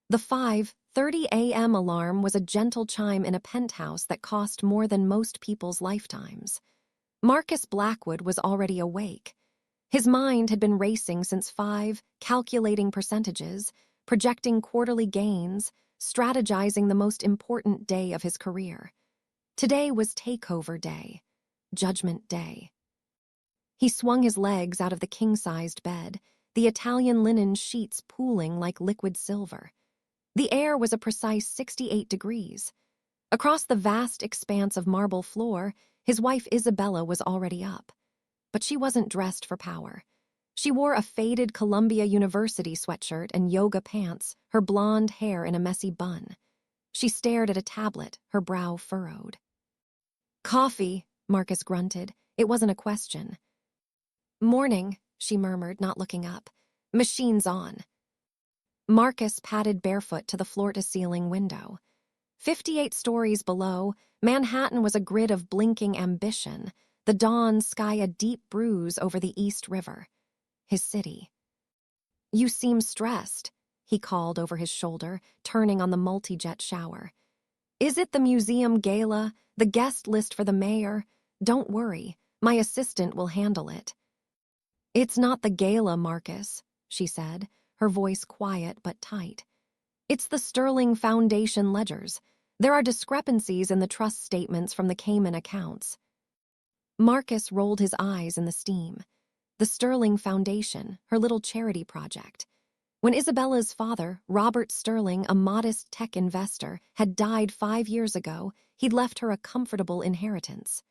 The 5:30 a.m. alarm was a gentle chime in a penthouse that cost more than most people's lifetimes. Marcus Blackwood was already awake. His mind had been racing since 5, calculating percentages, projecting quarterly gains, strategizing the most important day of his career. Today was Takeover Day, Judgment Day. He swung his legs out of the king-sized bed, the Italian linen sheets pooling like liquid silver. The air was a precise 68 degrees. Across the vast expanse of marble floor, his wife Isabella was already up. But she wasn't dressed for power. She wore a faded Columbia University sweatshirt and yoga pants, her blonde hair in a messy bun. She stared at a tablet, her brow furrowed. "Coffee," Marcus grunted. It wasn't a question. "Morning," she murmured, not looking up. "Machine's on." Marcus padded barefoot to the floor-to-ceiling window. 58 stories below, Manhattan was a grid of blinking ambition, the dawn sky a deep bruise over the East River. His city. "You seem stressed," he called over his shoulder, turning on the multi-jet shower. "Is it the museum gala, the guest list for the mayor? Don't worry, my assistant will handle it." "It's not the gala, Marcus," she said, her voice quiet but tight. "It's the Sterling Foundation ledgers. There are discrepancies in the trust statements from the Cayman accounts." Marcus rolled his eyes in the steam. The Sterling Foundation, her little charity project. When Isabella's father, Robert Sterling, a modest tech investor, had died 5 years ago, he'd left her a comfortable inheritance.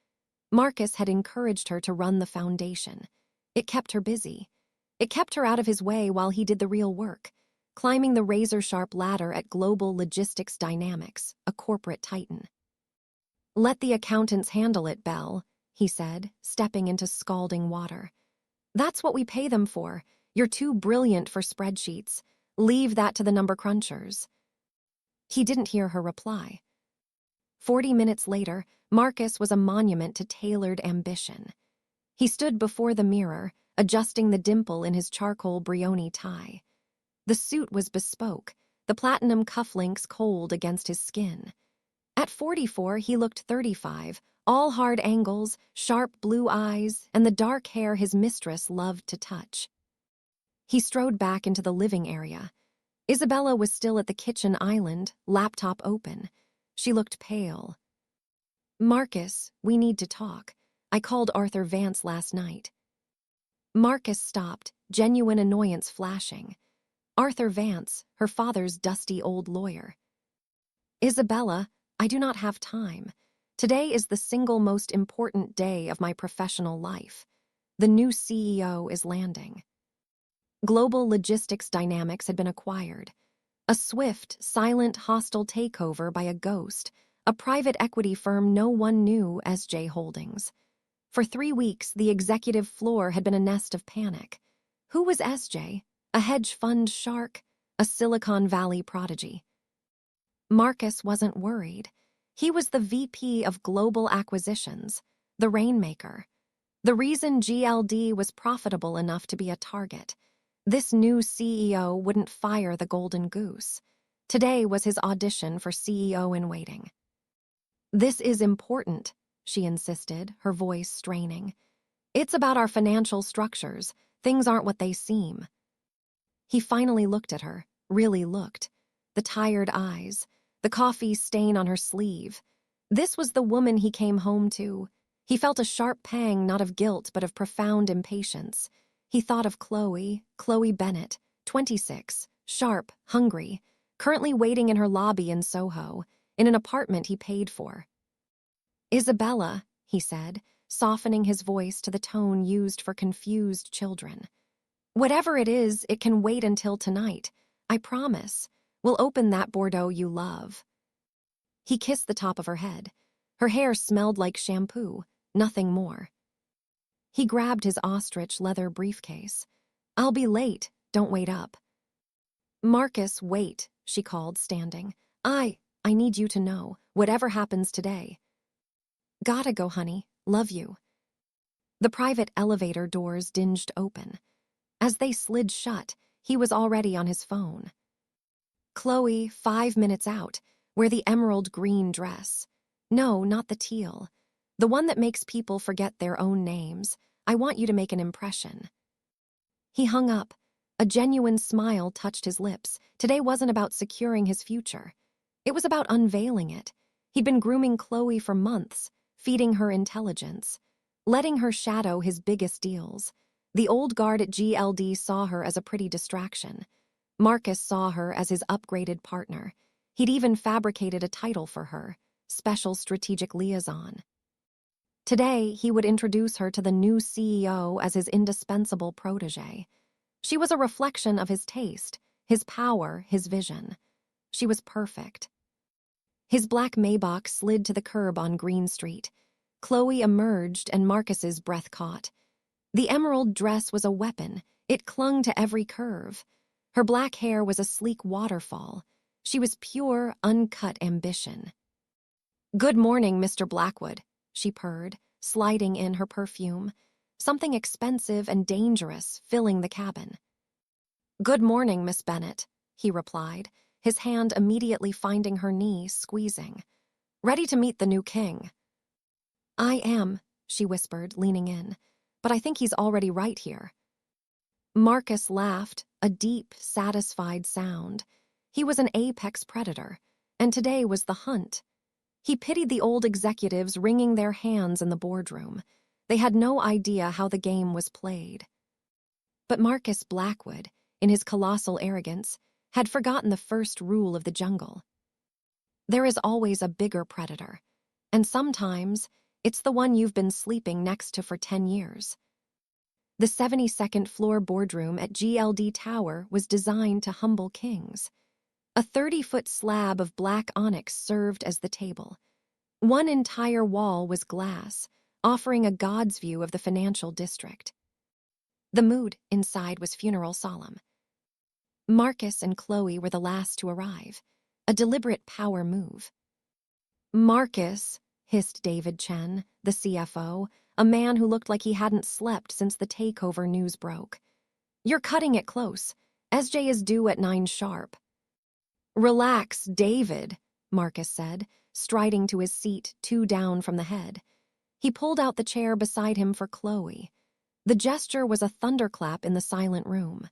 Marcus had encouraged her to run the foundation. It kept her busy. It kept her out of his way while he did the real work, climbing the razor-sharp ladder at Global Logistics Dynamics, a corporate titan. "Let the accountants handle it, Belle," he said, stepping into scalding water. "That's what we pay them for. You're too brilliant for spreadsheets. Leave that to the number crunchers." He didn't hear her reply. 40 minutes later, Marcus was a monument to tailored ambition. He stood before the mirror, adjusting the dimple in his charcoal brioni tie. The suit was bespoke, the platinum cufflinks cold against his skin. At 44, he looked 35, all hard angles, sharp blue eyes, and the dark hair his mistress loved to touch. He strode back into the living area. Isabella was still at the kitchen island, laptop open. She looked pale. "Marcus, we need to talk. I called Arthur Vance last night." Marcus stopped, genuine annoyance flashing. Arthur Vance, her father's dusty old lawyer. "Isabella, I do not have time. Today is the single most important day of my professional life. The new CEO is landing." Global Logistics Dynamics had been acquired. A swift, silent, hostile takeover by a ghost, a private equity firm no one knew, SJ Holdings. For 3 weeks, the executive floor had been a nest of panic. Who was SJ? A hedge fund shark? A Silicon Valley prodigy? Marcus wasn't worried. He was the VP of Global Acquisitions, the rainmaker. The reason GLD was profitable enough to be a target. This new CEO wouldn't fire the golden goose. Today was his audition for CEO in waiting. "This is important," she insisted, her voice straining. "It's about our financial structures. Things aren't what they seem." He finally looked at her, really looked. The tired eyes, the coffee stain on her sleeve. This was the woman he came home to. He felt a sharp pang not of guilt but of profound impatience. He thought of Chloe Bennett, 26, sharp, hungry, currently waiting in her lobby in Soho, in an apartment he paid for. "Isabella," he said, softening his voice to the tone used for confused children. "Whatever it is, it can wait until tonight. I promise. We'll open that Bordeaux you love." He kissed the top of her head. Her hair smelled like shampoo, nothing more. He grabbed his ostrich leather briefcase. "I'll be late, don't wait up." "Marcus, wait," she called, standing. I need you to know, whatever happens today." "Gotta go, honey. Love you." The private elevator doors dinged open. As they slid shut, he was already on his phone. Chloe, 5 minutes out. Wear the emerald green dress. No, not the teal. The one that makes people forget their own names. I want you to make an impression. He hung up. A genuine smile touched his lips. Today wasn't about securing his future. It was about unveiling it. He'd been grooming Chloe for months, feeding her intelligence, letting her shadow his biggest deals. The old guard at GLD saw her as a pretty distraction. Marcus saw her as his upgraded partner. He'd even fabricated a title for her, Special Strategic Liaison. Today, he would introduce her to the new CEO as his indispensable protégé. She was a reflection of his taste, his power, his vision. She was perfect. His black Maybach slid to the curb on Green Street. Chloe emerged and Marcus's breath caught. The emerald dress was a weapon. It clung to every curve. Her black hair was a sleek waterfall. She was pure, uncut ambition. "Good morning, Mr. Blackwood," she purred, sliding in her perfume. Something expensive and dangerous filling the cabin. "Good morning, Miss Bennet," he replied, his hand immediately finding her knee, squeezing. "Ready to meet the new king." "I am," she whispered, leaning in, "but I think he's already right here." Marcus laughed, a deep, satisfied sound. He was an apex predator, and today was the hunt. He pitied the old executives wringing their hands in the boardroom. They had no idea how the game was played. But Marcus Blackwood, in his colossal arrogance, had forgotten the first rule of the jungle. There is always a bigger predator, and sometimes it's the one you've been sleeping next to for 10 years. The 72nd floor boardroom at GLD Tower was designed to humble kings. A 30-foot slab of black onyx served as the table. One entire wall was glass, offering a god's view of the financial district. The mood inside was funeral solemn. Marcus and Chloe were the last to arrive, a deliberate power move. "Marcus," hissed David Chen, the CFO, a man who looked like he hadn't slept since the Takeover news broke. "You're cutting it close. SJ is due at 9 sharp. "Relax, David," Marcus said, striding to his seat 2 down from the head. He pulled out the chair beside him for Chloe. The gesture was a thunderclap in the silent room.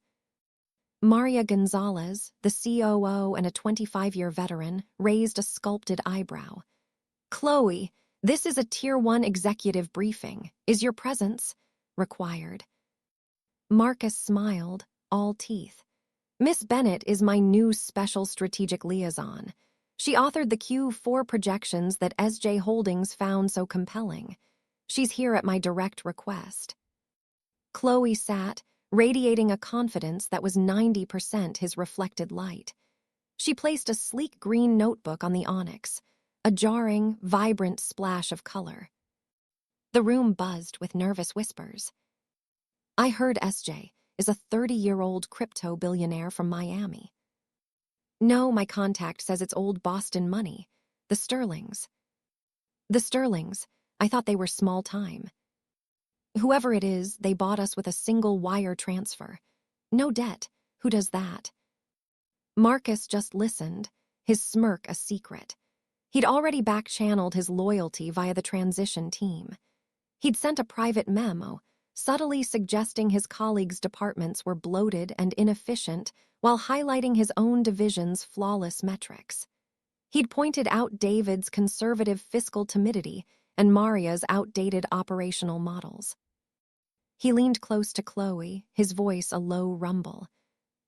Maria Gonzalez, the COO and a 25-year veteran, raised a sculpted eyebrow. "Chloe, this is a Tier 1 executive briefing. Is your presence required?" Marcus smiled, all teeth. "Miss Bennet is my new special strategic liaison. She authored the Q4 projections that SJ Holdings found so compelling. She's here at my direct request." Chloe sat, radiating a confidence that was 90% his reflected light. She placed a sleek green notebook on the onyx, a jarring, vibrant splash of color. The room buzzed with nervous whispers. "I heard SJ is a 30-year-old crypto billionaire from Miami." "No, my contact says it's old Boston money. The Sterlings." "The Sterlings. I thought they were small time." "Whoever it is, they bought us with a single wire transfer. No debt. Who does that?" Marcus just listened, his smirk a secret. He'd already back-channeled his loyalty via the transition team. He'd sent a private memo, subtly suggesting his colleagues' departments were bloated and inefficient while highlighting his own division's flawless metrics. He'd pointed out David's conservative fiscal timidity and Maria's outdated operational models. He leaned close to Chloe, his voice a low rumble.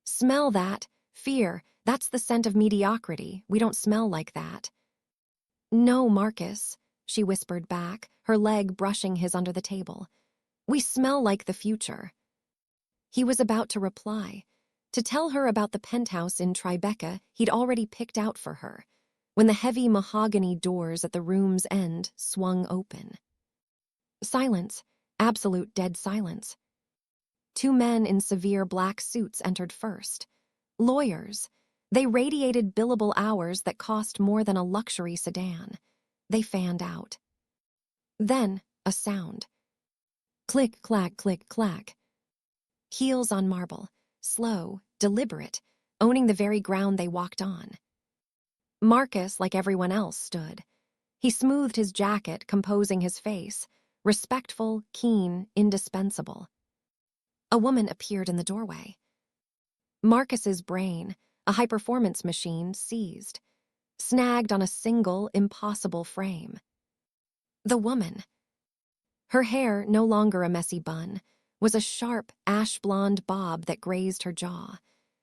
"Smell that? Fear. That's the scent of mediocrity. We don't smell like that." "No, Marcus," she whispered back, her leg brushing his under the table. "We smell like the future." He was about to reply, to tell her about the penthouse in Tribeca he'd already picked out for her, when the heavy mahogany doors at the room's end swung open. Silence, absolute dead silence. 2 men in severe black suits entered first. Lawyers. They radiated billable hours that cost more than a luxury sedan. They fanned out. Then, a sound. Click, clack, click, clack. Heels on marble, slow, deliberate, owning the very ground they walked on. Marcus, like everyone else, stood. He smoothed his jacket, composing his face, respectful, keen, indispensable. A woman appeared in the doorway. Marcus's brain, a high-performance machine, seized, snagged on a single, impossible frame. The woman. Her hair, no longer a messy bun, was a sharp, ash-blonde bob that grazed her jaw.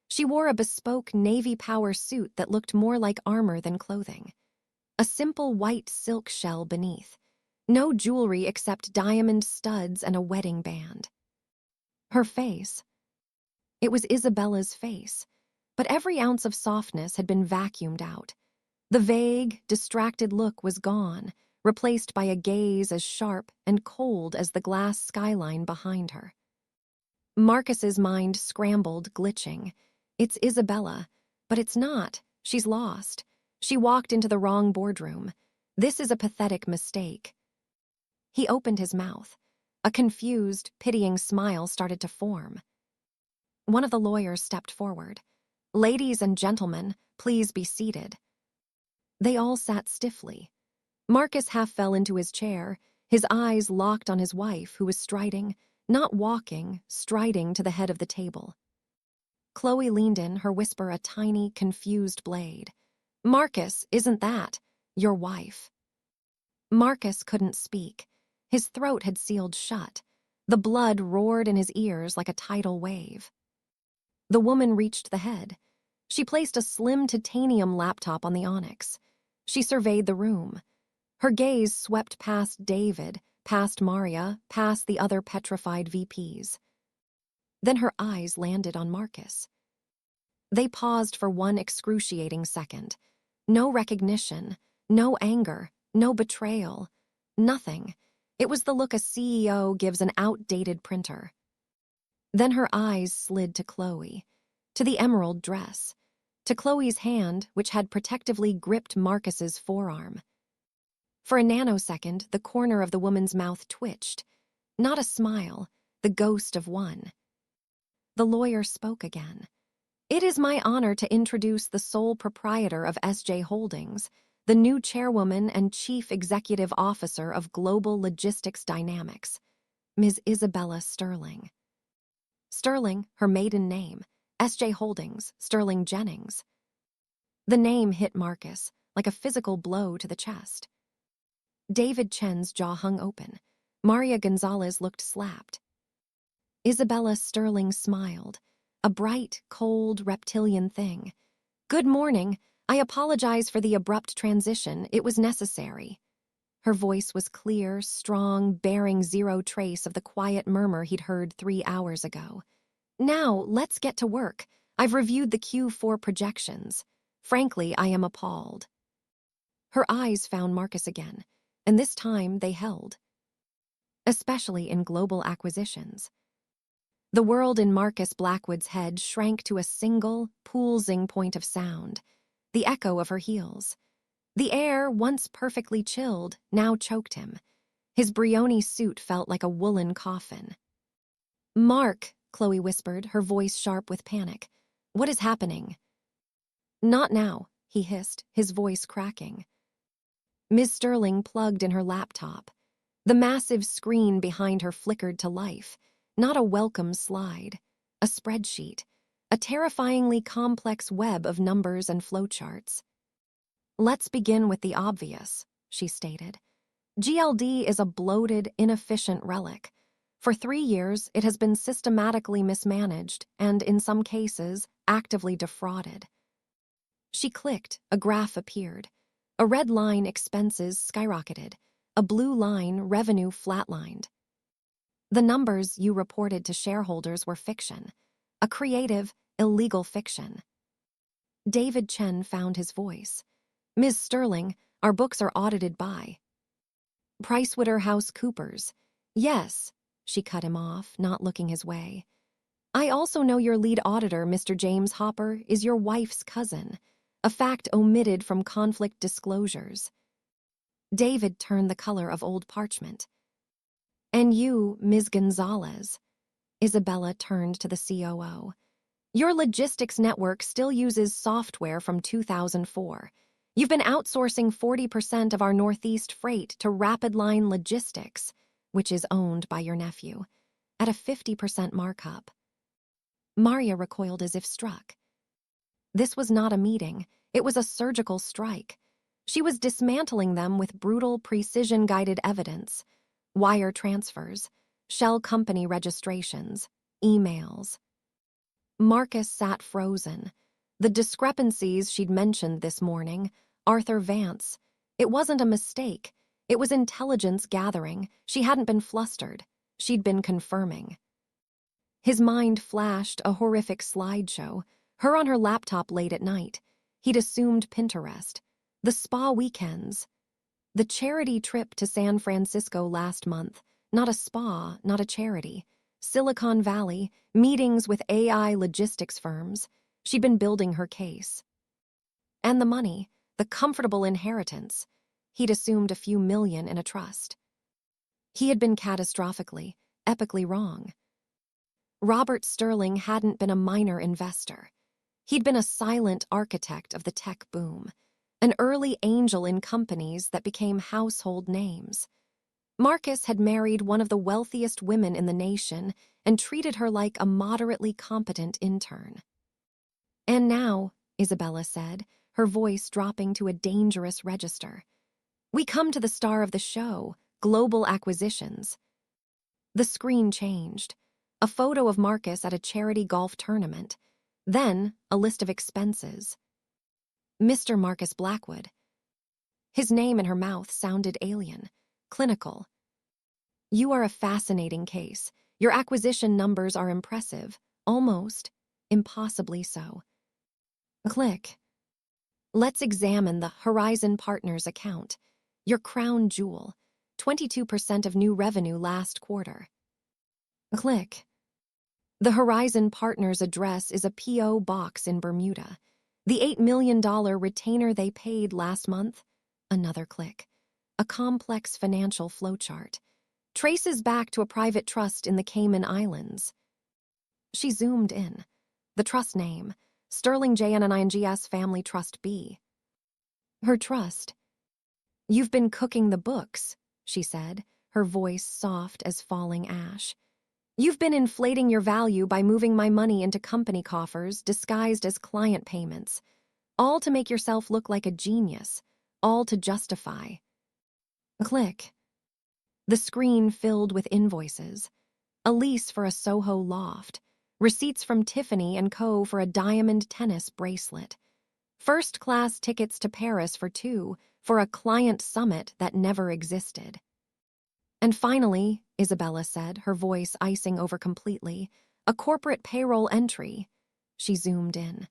She wore a bespoke Navy power suit that looked more like armor than clothing. A simple white silk shell beneath. No jewelry except diamond studs and a wedding band. Her face. It was Isabella's face, but every ounce of softness had been vacuumed out. The vague, distracted look was gone, replaced by a gaze as sharp and cold as the glass skyline behind her. Marcus's mind scrambled, glitching. It's Isabella, but it's not. She's lost. She walked into the wrong boardroom. This is a pathetic mistake. He opened his mouth. A confused, pitying smile started to form. One of the lawyers stepped forward. "Ladies and gentlemen, please be seated." They all sat stiffly. Marcus half fell into his chair, his eyes locked on his wife, who was striding, not walking, striding to the head of the table. Chloe leaned in, her whisper a tiny, confused blade. "Marcus, isn't that your wife?" Marcus couldn't speak. His throat had sealed shut. The blood roared in his ears like a tidal wave. The woman reached the head. She placed a slim titanium laptop on the onyx. She surveyed the room. Her gaze swept past David, past Maria, past the other petrified VPs. Then her eyes landed on Marcus. They paused for one excruciating second. No recognition, no anger, no betrayal, nothing. It was the look a CEO gives an outdated printer. Then her eyes slid to Chloe, to the emerald dress, to Chloe's hand, which had protectively gripped Marcus's forearm. For a nanosecond, the corner of the woman's mouth twitched. Not a smile, the ghost of one. The lawyer spoke again. "It is my honor to introduce the sole proprietor of SJ Holdings, the new chairwoman and chief executive officer of Global Logistics Dynamics, Ms. Isabella Sterling." Sterling, her maiden name. SJ Holdings, Sterling Jennings. The name hit Marcus like a physical blow to the chest. David Chen's jaw hung open. Maria Gonzalez looked slapped. Isabella Sterling smiled, a bright, cold, reptilian thing. "Good morning. I apologize for the abrupt transition. It was necessary." Her voice was clear, strong, bearing zero trace of the quiet murmur he'd heard 3 hours ago. "Now, let's get to work. I've reviewed the Q4 projections. Frankly, I am appalled." Her eyes found Marcus again, and this time they held. Especially in global acquisitions. The world in Marcus Blackwood's head shrank to a single, pulsing point of sound, the echo of her heels. The air, once perfectly chilled, now choked him. His Brioni suit felt like a woolen coffin. "Mark," Chloe whispered, her voice sharp with panic. "What is happening?" "Not now," he hissed, his voice cracking. Ms. Sterling plugged in her laptop. The massive screen behind her flickered to life. Not a welcome slide. A spreadsheet. A terrifyingly complex web of numbers and flowcharts. "Let's begin with the obvious," she stated. GLD is a bloated, inefficient relic. For 3 years, it has been systematically mismanaged and, in some cases, actively defrauded. She clicked, a graph appeared. A red line, expenses, skyrocketed. A blue line, revenue, flatlined. The numbers you reported to shareholders were fiction. A creative, illegal fiction. David Chen found his voice. "Ms. Sterling, our books are audited by PricewaterhouseCoopers." "Yes," she cut him off, not looking his way. "I also know your lead auditor, Mr. James Hopper, is your wife's cousin, a fact omitted from conflict disclosures." David turned the color of old parchment. "And you, Ms. Gonzalez." Isabella turned to the COO. Your logistics network still uses software from 2004. You've been outsourcing 40% of our Northeast freight to Rapid Line Logistics, which is owned by your nephew, at a 50% markup. Maria recoiled as if struck. This was not a meeting, it was a surgical strike. She was dismantling them with brutal, precision-guided evidence, wire transfers, shell company registrations, emails. Marcus sat frozen. The discrepancies she'd mentioned this morning, Arthur Vance, it wasn't a mistake. It was intelligence gathering. She hadn't been flustered. She'd been confirming. His mind flashed a horrific slideshow, her on her laptop late at night. He'd assumed Pinterest. The spa weekends. The charity trip to San Francisco last month. Not a spa, not a charity. Silicon Valley, meetings with AI logistics firms. She'd been building her case. And the money, the comfortable inheritance. He'd assumed a few million in a trust. He had been catastrophically, epically wrong. Robert Sterling hadn't been a minor investor. He'd been a silent architect of the tech boom, an early angel in companies that became household names. Marcus had married one of the wealthiest women in the nation and treated her like a moderately competent intern. And now, Isabella said, her voice dropping to a dangerous register, we come to the star of the show, global acquisitions. The screen changed. A photo of Marcus at a charity golf tournament. Then, a list of expenses. Mr. Marcus Blackwood. His name in her mouth sounded alien, clinical. You are a fascinating case. Your acquisition numbers are impressive, almost, impossibly so. Click. Let's examine the Horizon Partners account. Your crown jewel, 22% of new revenue last quarter. Click. The Horizon Partners address is a P.O. box in Bermuda. The $8 million retainer they paid last month? Another click. A complex financial flowchart. Traces back to a private trust in the Cayman Islands. She zoomed in. The trust name, Sterling JNNINGS Family Trust B. Her trust. You've been cooking the books, she said, her voice soft as falling ash. You've been inflating your value by moving my money into company coffers disguised as client payments, all to make yourself look like a genius, all to justify. Click. The screen filled with invoices. A lease for a Soho loft. Receipts from Tiffany & Co. for a diamond tennis bracelet. First-class tickets to Paris for 2 for a client summit that never existed. And finally, Isabella said, her voice icing over completely, a corporate payroll entry. She zoomed in.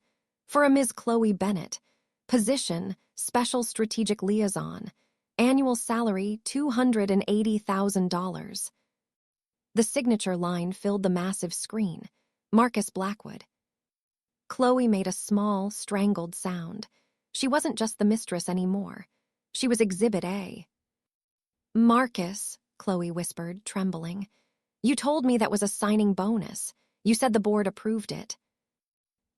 For a Ms. Chloe Bennett. Position, Special Strategic Liaison. Annual salary, $280,000. The signature line filled the massive screen. Marcus Blackwood. Chloe made a small, strangled sound. She wasn't just the mistress anymore. She was Exhibit A. Marcus, Chloe whispered, trembling. You told me that was a signing bonus. You said the board approved it.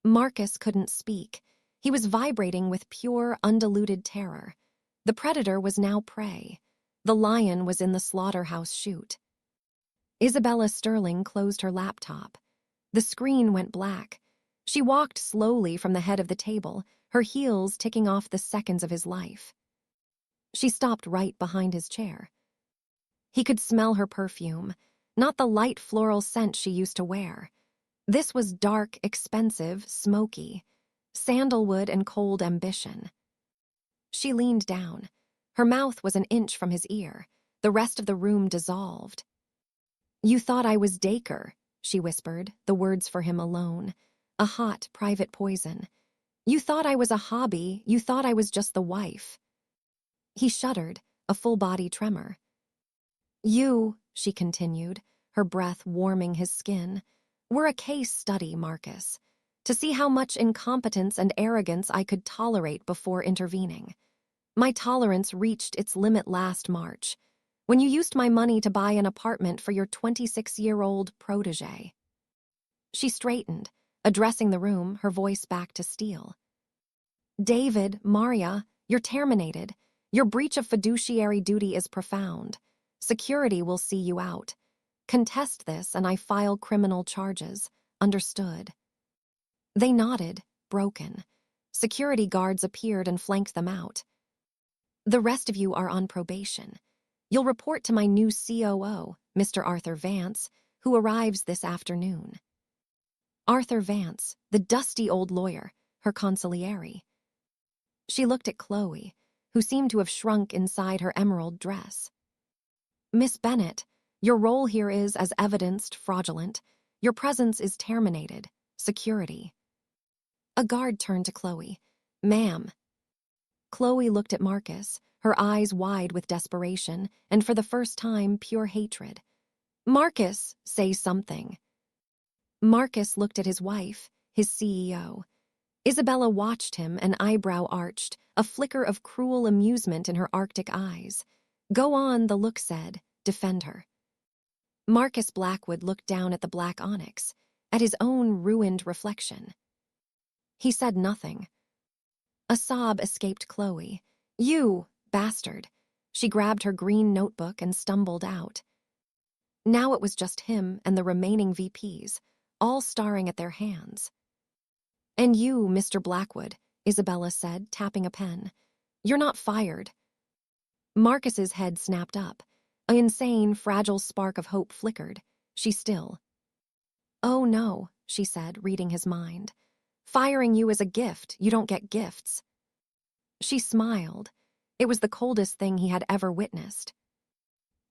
Marcus couldn't speak. He was vibrating with pure, undiluted terror. The predator was now prey. The lion was in the slaughterhouse chute. Isabella Sterling closed her laptop. The screen went black. She walked slowly from the head of the table, her heels ticking off the seconds of his life. She stopped right behind his chair. He could smell her perfume, not the light floral scent she used to wear. This was dark, expensive, smoky, sandalwood and cold ambition. She leaned down. Her mouth was an inch from his ear. The rest of the room dissolved. You thought I was Dacre, she whispered, the words for him alone. A hot, private poison. You thought I was a hobby. You thought I was just the wife. He shuddered, a full-body tremor. You, she continued, her breath warming his skin, were a case study, Marcus, to see how much incompetence and arrogance I could tolerate before intervening. My tolerance reached its limit last March, when you used my money to buy an apartment for your 26-year-old protégé. She straightened, addressing the room, her voice back to steel. David, Maria, you're terminated. Your breach of fiduciary duty is profound. Security will see you out. Contest this and I file criminal charges. Understood. They nodded, broken. Security guards appeared and flanked them out. The rest of you are on probation. You'll report to my new COO, Mr. Arthur Vance, who arrives this afternoon. Arthur Vance, the dusty old lawyer, her consigliere. She looked at Chloe, who seemed to have shrunk inside her emerald dress. Miss Bennett, your role here is, as evidenced, fraudulent. Your presence is terminated. Security. A guard turned to Chloe. Ma'am. Chloe looked at Marcus, her eyes wide with desperation, and for the first time, pure hatred. Marcus, say something. Marcus looked at his wife, his CEO. Isabella watched him, an eyebrow arched, a flicker of cruel amusement in her Arctic eyes. Go on, the look said. Defend her. Marcus Blackwood looked down at the black onyx, at his own ruined reflection. He said nothing. A sob escaped Chloe. You, bastard. She grabbed her green notebook and stumbled out. Now it was just him and the remaining VPs, all staring at their hands. And you, Mr. Blackwood, Isabella said, tapping a pen. You're not fired. Marcus's head snapped up. An insane, fragile spark of hope flickered. She still. Oh no, she said, reading his mind. Firing you is a gift. You don't get gifts. She smiled. It was the coldest thing he had ever witnessed.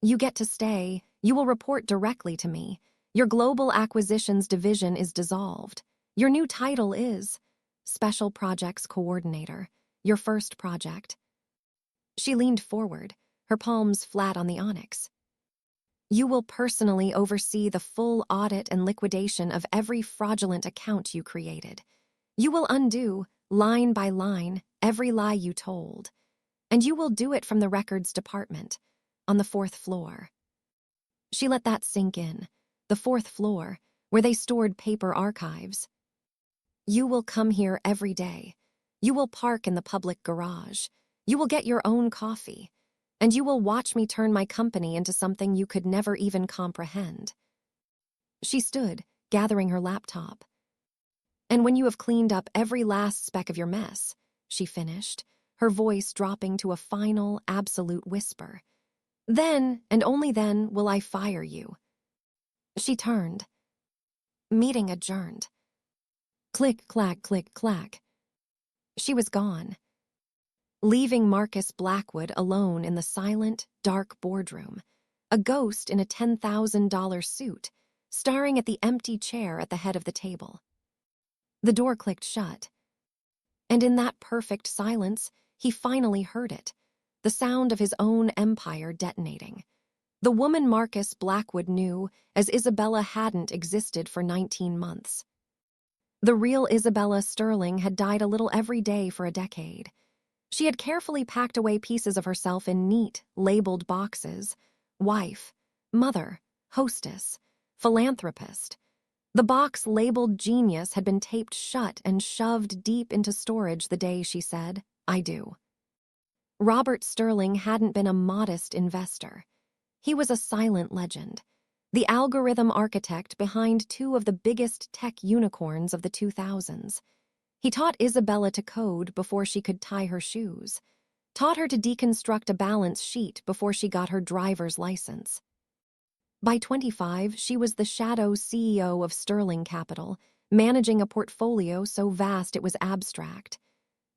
You get to stay. You will report directly to me. Your Global Acquisitions Division is dissolved. Your new title is Special Projects Coordinator. Your first project. She leaned forward, her palms flat on the onyx. You will personally oversee the full audit and liquidation of every fraudulent account you created. You will undo, line by line, every lie you told. And you will do it from the records department, on the 4th floor. She let that sink in. The 4th floor, where they stored paper archives. You will come here every day. You will park in the public garage. You will get your own coffee. And you will watch me turn my company into something you could never even comprehend. She stood, gathering her laptop. And when you have cleaned up every last speck of your mess, she finished, her voice dropping to a final, absolute whisper. Then, and only then, will I fire you. She turned. Meeting adjourned. Click, clack, click, clack. She was gone, leaving Marcus Blackwood alone in the silent, dark boardroom, a ghost in a $10,000 suit, staring at the empty chair at the head of the table. The door clicked shut. And in that perfect silence, he finally heard it, the sound of his own empire detonating. The woman Marcus Blackwood knew as Isabella hadn't existed for 19 months. The real Isabella Sterling had died a little every day for a decade. She had carefully packed away pieces of herself in neat, labeled boxes. Wife, mother, hostess, philanthropist. The box labeled genius had been taped shut and shoved deep into storage the day she said, I do. Robert Sterling hadn't been a modest investor. He was a silent legend, the algorithm architect behind two of the biggest tech unicorns of the 2000s. He taught Isabella to code before she could tie her shoes, taught her to deconstruct a balance sheet before she got her driver's license. By 25, she was the shadow CEO of Sterling Capital, managing a portfolio so vast it was abstract.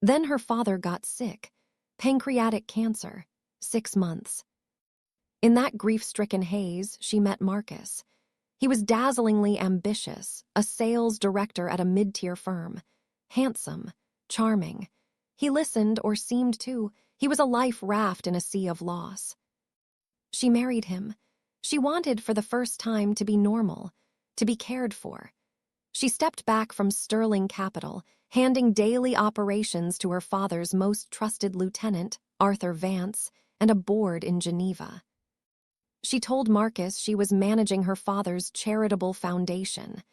Then her father got sick, pancreatic cancer, 6 months. In that grief-stricken haze, she met Marcus. He was dazzlingly ambitious, a sales director at a mid-tier firm. Handsome, charming. He listened, or seemed to. He was a life raft in a sea of loss. She married him. She wanted for the first time to be normal, to be cared for. She stepped back from Sterling Capital, handing daily operations to her father's most trusted lieutenant, Arthur Vance, and a board in Geneva. She told Marcus she was managing her father's charitable foundation.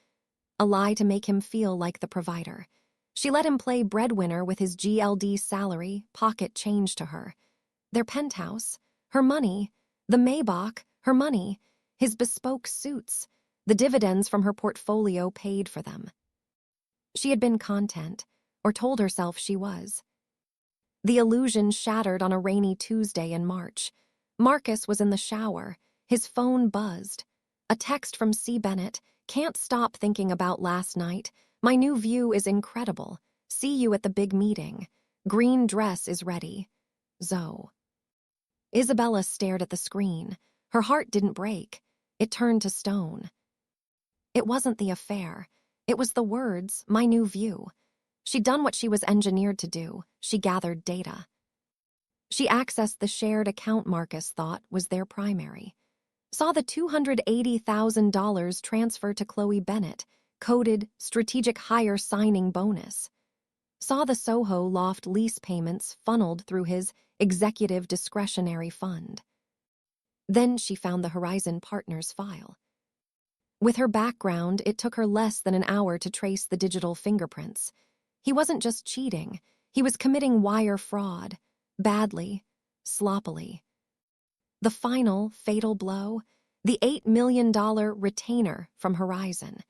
a lie to make him feel like the provider. She let him play breadwinner with his GLD salary, pocket change to her. Their penthouse, her money, the Maybach, her money, his bespoke suits, the dividends from her portfolio paid for them. She had been content, or told herself she was. The illusion shattered on a rainy Tuesday in March. Marcus was in the shower. His phone buzzed. A text from C. Bennett. Can't stop thinking about last night. My new view is incredible. See you at the big meeting. Green dress is ready. Zoe. Isabella stared at the screen. Her heart didn't break. It turned to stone. It wasn't the affair. It was the words, my new view. She'd done what she was engineered to do. She gathered data. She accessed the shared account Marcus thought was their primary. Saw the $280,000 transfer to Chloe Bennett, coded strategic hire signing bonus. Saw the Soho loft lease payments funneled through his executive discretionary fund. Then she found the Horizon Partners file. With her background, it took her less than an hour to trace the digital fingerprints. He wasn't just cheating, he was committing wire fraud, badly, sloppily. The final, fatal blow, the $8 million retainer from Horizon.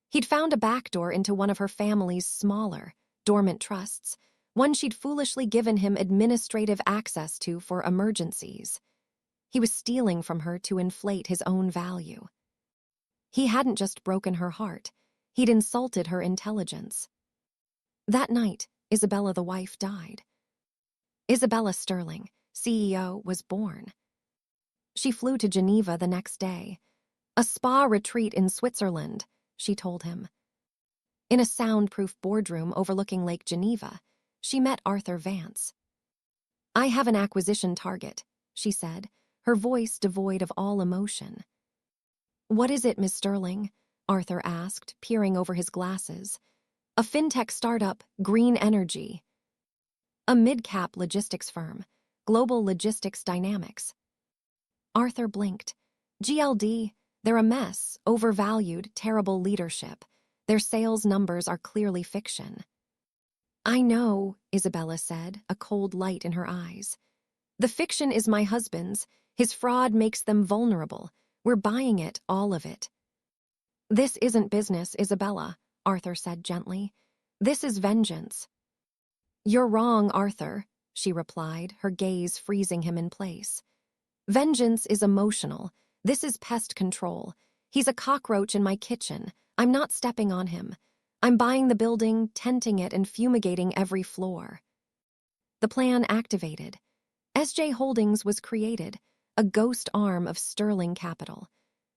He'd found a backdoor into one of her family's smaller, dormant trusts, one she'd foolishly given him administrative access to for emergencies. He was stealing from her to inflate his own value. He hadn't just broken her heart, he'd insulted her intelligence. That night, Isabella the wife died. Isabella Sterling, CEO, was born. She flew to Geneva the next day. A spa retreat in Switzerland, she told him. In a soundproof boardroom overlooking Lake Geneva, she met Arthur Vance. I have an acquisition target, she said, her voice devoid of all emotion. What is it, Miss Sterling? Arthur asked, peering over his glasses. A fintech startup, Green Energy. A mid-cap logistics firm, Global Logistics Dynamics. Arthur blinked. GLD, they're a mess, overvalued, terrible leadership. Their sales numbers are clearly fiction. I know, Isabella said, a cold light in her eyes. The fiction is my husband's. His fraud makes them vulnerable. We're buying it, all of it. This isn't business, Isabella, Arthur said gently. This is vengeance. You're wrong, Arthur, she replied, her gaze freezing him in place. Vengeance is emotional. This is pest control. He's a cockroach in my kitchen. I'm not stepping on him. I'm buying the building, tenting it, and fumigating every floor. The plan activated. SJ Holdings was created, a ghost arm of Sterling Capital.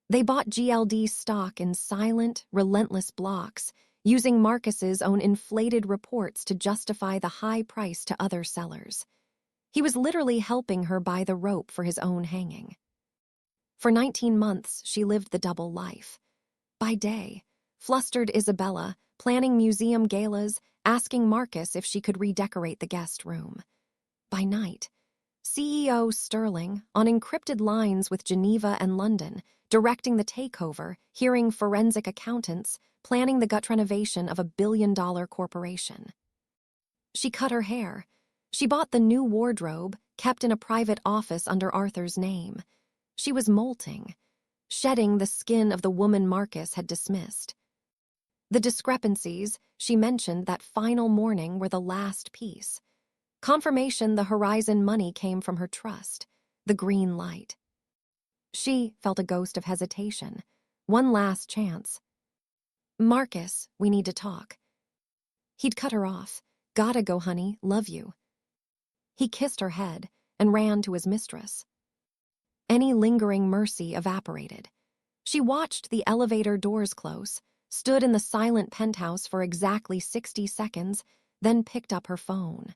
They bought GLD stock in silent, relentless blocks, using Marcus's own inflated reports to justify the high price to other sellers. He was literally helping her buy the rope for his own hanging. For 19 months, she lived the double life. By day, flustered Isabella, planning museum galas, asking Marcus if she could redecorate the guest room. By night, CEO Sterling, on encrypted lines with Geneva and London, directing the takeover, hearing forensic accountants, planning the gut renovation of a billion-dollar corporation. She cut her hair. She bought the new wardrobe, kept in a private office under Arthur's name. She was molting, shedding the skin of the woman Marcus had dismissed. The discrepancies she mentioned that final morning were the last piece. Confirmation the Horizon money came from her trust, the green light. She felt a ghost of hesitation. One last chance. Marcus, we need to talk. He'd cut her off. Gotta go, honey, love you. He kissed her head and ran to his mistress. Any lingering mercy evaporated. She watched the elevator doors close, stood in the silent penthouse for exactly 60 seconds, then picked up her phone.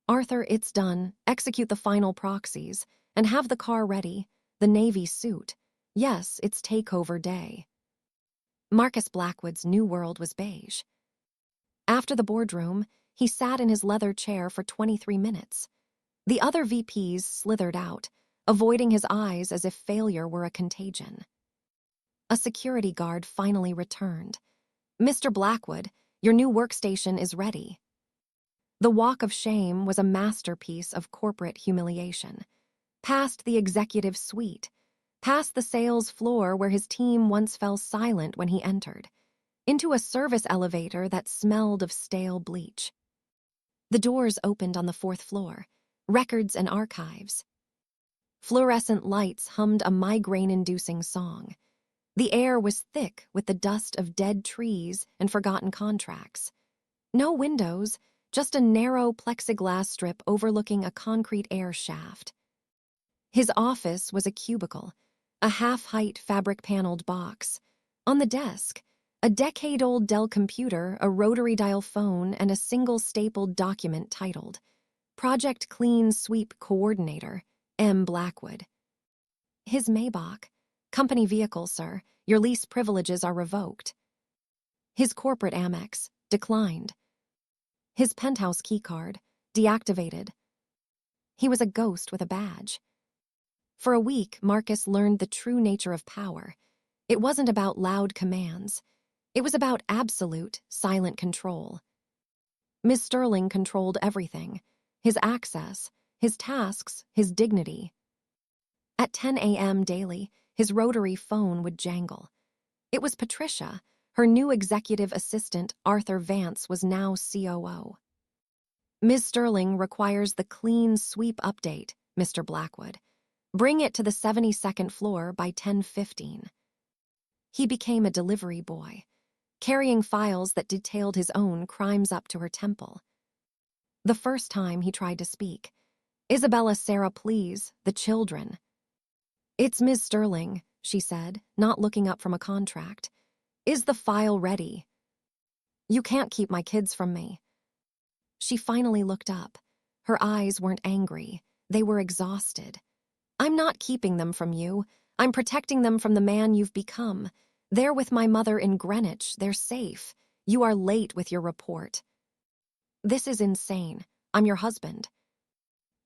Arthur, it's done. Execute the final proxies, and have the car ready, the navy suit. Yes, it's takeover day. Marcus Blackwood's new world was beige. After the boardroom, he sat in his leather chair for 23 minutes. The other VPs slithered out, avoiding his eyes as if failure were a contagion. A security guard finally returned. "Mr. Blackwood, your new workstation is ready." The walk of shame was a masterpiece of corporate humiliation. Past the executive suite, past the sales floor where his team once fell silent when he entered, into a service elevator that smelled of stale bleach. The doors opened on the fourth floor, records and archives. Fluorescent lights hummed a migraine-inducing song. The air was thick with the dust of dead trees and forgotten contracts. No windows, just a narrow plexiglass strip overlooking a concrete air shaft. His office was a cubicle, a half-height fabric-paneled box. On the desk, a decade-old Dell computer, a rotary dial phone, and a single stapled document titled Project Clean Sweep Coordinator, M. Blackwood. His Maybach. "Company vehicle, sir. Your lease privileges are revoked." His corporate Amex. Declined. His penthouse keycard. Deactivated. He was a ghost with a badge. For a week, Marcus learned the true nature of power. It wasn't about loud commands. It was about absolute, silent control. Miss Sterling controlled everything: his access, his tasks, his dignity. At 10 a.m. daily, his rotary phone would jangle. It was Patricia. Her new executive assistant, Arthur Vance, was now COO. "Ms. Sterling requires the clean sweep update, Mr. Blackwood. Bring it to the 72nd floor by 10:15. He became a delivery boy, carrying files that detailed his own crimes up to her temple. The first time he tried to speak, "Isabella, Sarah, please, the children." "It's Ms. Sterling," she said, not looking up from a contract. "Is the file ready?" "You can't keep my kids from me." She finally looked up. Her eyes weren't angry. They were exhausted. "I'm not keeping them from you. I'm protecting them from the man you've become. They're with my mother in Greenwich. They're safe. You are late with your report." "This is insane. I'm your husband."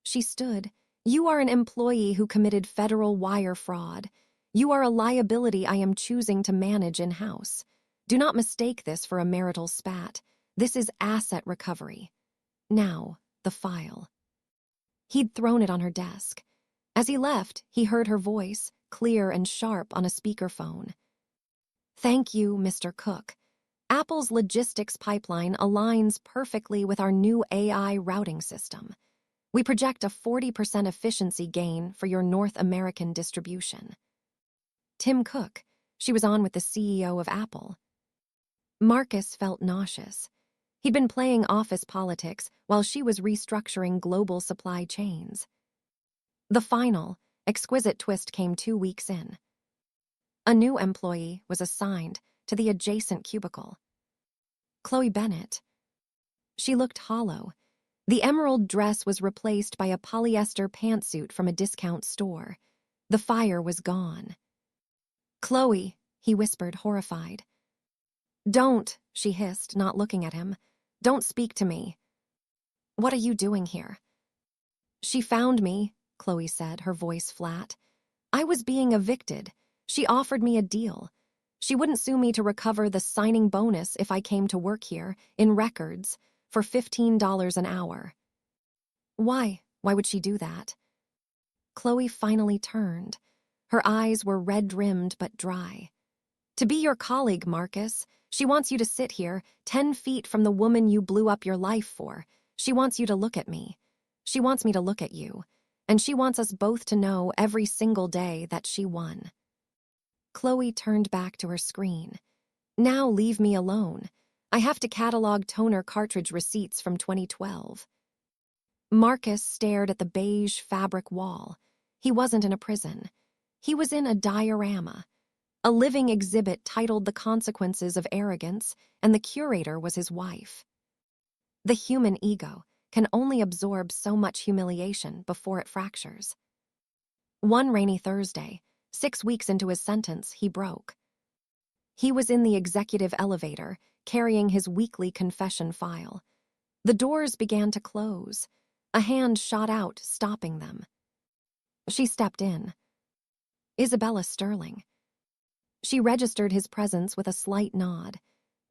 She stood. "You are an employee who committed federal wire fraud. You are a liability I am choosing to manage in-house. Do not mistake this for a marital spat. This is asset recovery. Now, the file." He'd thrown it on her desk. As he left, he heard her voice, clear and sharp on a speakerphone. "Thank you, Mr. Cook. Apple's logistics pipeline aligns perfectly with our new AI routing system. We project a 40% efficiency gain for your North American distribution." Tim Cook. She was on with the CEO of Apple. Marcus felt nauseous. He'd been playing office politics while she was restructuring global supply chains. The final, exquisite twist came 2 weeks in. A new employee was assigned to the adjacent cubicle. Chloe Bennett. She looked hollow. The emerald dress was replaced by a polyester pantsuit from a discount store. The fire was gone. "Chloe," he whispered, horrified. "Don't," she hissed, not looking at him. "Don't speak to me." "What are you doing here?" "She found me," Chloe said, her voice flat. "I was being evicted. She offered me a deal. She wouldn't sue me to recover the signing bonus if I came to work here, in records, for $15 an hour." "Why? Why would she do that?" Chloe finally turned. Her eyes were red-rimmed but dry. "To be your colleague, Marcus. She wants you to sit here, 10 feet from the woman you blew up your life for. She wants you to look at me. She wants me to look at you. And she wants us both to know every single day that she won." Chloe turned back to her screen. "Now leave me alone. I have to catalog toner cartridge receipts from 2012. Marcus stared at the beige fabric wall. He wasn't in a prison. He was in a diorama. A living exhibit titled The Consequences of Arrogance, and the curator was his wife. The human ego can only absorb so much humiliation before it fractures. One rainy Thursday, 6 weeks into his sentence, he broke. He was in the executive elevator, carrying his weekly confession file. The doors began to close. A hand shot out, stopping them. She stepped in. Isabella Sterling. She registered his presence with a slight nod.